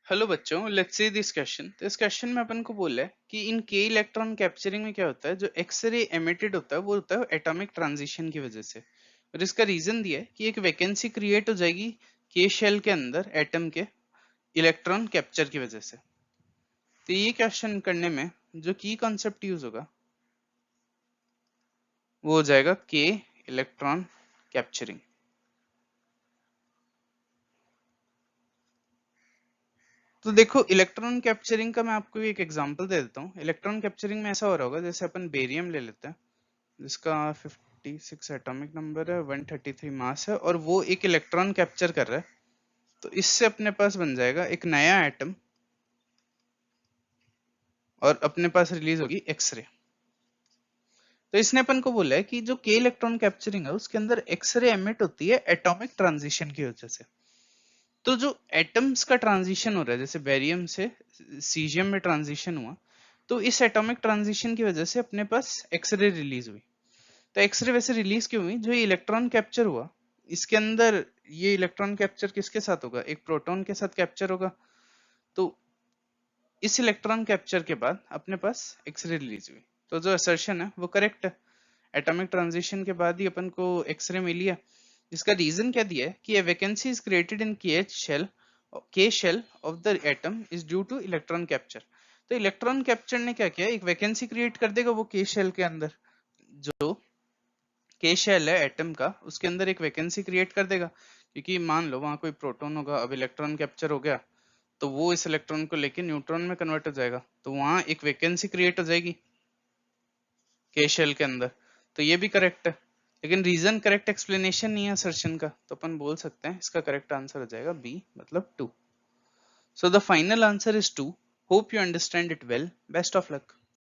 Hello बच्चों, let's see this question. तो इस क्वेश्चन में अपन को बोला है कि इन के इलेक्ट्रॉन कैप्चरिंग में क्या होता है, जो एक्सरे एमिटेड होता है वो होता है एटॉमिक ट्रांजिशन की वजह से। और इसका रीजन दिया है कि एक वैकेंसी क्रिएट हो जाएगी के शेल के अंदर एटम के इलेक्ट्रॉन कैप्चर की वजह से। तो ये क्वेश्चन करने में जो की कॉन्सेप्ट यूज होगा वो हो जाएगा के इलेक्ट्रॉन कैप्चरिंग। तो देखो, इलेक्ट्रॉन कैप्चरिंग का मैं आपको एक एग्जांपल दे देता हूँ। इलेक्ट्रॉन कैप्चरिंग में ऐसा हो रहा होगा, जैसे अपन बेरियम ले लेते हैं जिसका 56 एटॉमिक नंबर है, 133 मास है और वो एक इलेक्ट्रॉन कैप्चर कर रहा है। तो इससे अपने पास बन जाएगा एक नया एटम और अपने पास रिलीज होगी एक्सरे। तो इसने अपन को बोला है कि जो के इलेक्ट्रॉन कैप्चरिंग है उसके अंदर एक्सरे एमिट होती है एटॉमिक ट्रांजिशन की वजह से। तो जो एटम्स का ट्रांजिशन हो रहा है, जैसे बेरियम से सीजियम में ट्रांजिशन हुआ, तो इस एटॉमिक ट्रांजिशन की वजह से अपने पास एक्सरे रिलीज हुई। तो एक्सरे वैसे रिलीज क्यों हुई? जो ये इलेक्ट्रॉन कैप्चर हुआ इसके अंदर, ये इलेक्ट्रॉन कैप्चर किसके साथ होगा? एक प्रोटॉन के साथ कैप्चर होगा। तो इस इलेक्ट्रॉन कैप्चर के बाद अपने पास एक्सरे रिलीज हुई। तो जो असर्शन है वो करेक्ट है। एटॉमिक ट्रांजिशन के बाद ही अपन को एक्सरे मिली है। इसका रीजन क्या दिया है कि vacancy is created in K shell of the atom is due to electron capture. तो इलेक्ट्रॉन कैप्चर ने क्या किया? एक वैकेंसी क्रिएट कर देगा वो के शेल के अंदर। जो के शेल है एटम का, उसके अंदर एक वैकेंसी क्रिएट कर देगा, क्योंकि मान लो वहां कोई प्रोटॉन होगा, अब इलेक्ट्रॉन कैप्चर हो गया तो वो इस इलेक्ट्रॉन को लेके न्यूट्रॉन में कन्वर्ट हो जाएगा, तो वहां एक वैकेंसी क्रिएट हो जाएगी के शेल के अंदर। तो ये भी करेक्ट है, लेकिन रीजन करेक्ट एक्सप्लेनेशन नहीं है असर्शन का, तो अपन बोल सकते हैं इसका करेक्ट आंसर हो जाएगा बी, मतलब 2। So the final answer is 2। Hope you understand it well. Best of luck.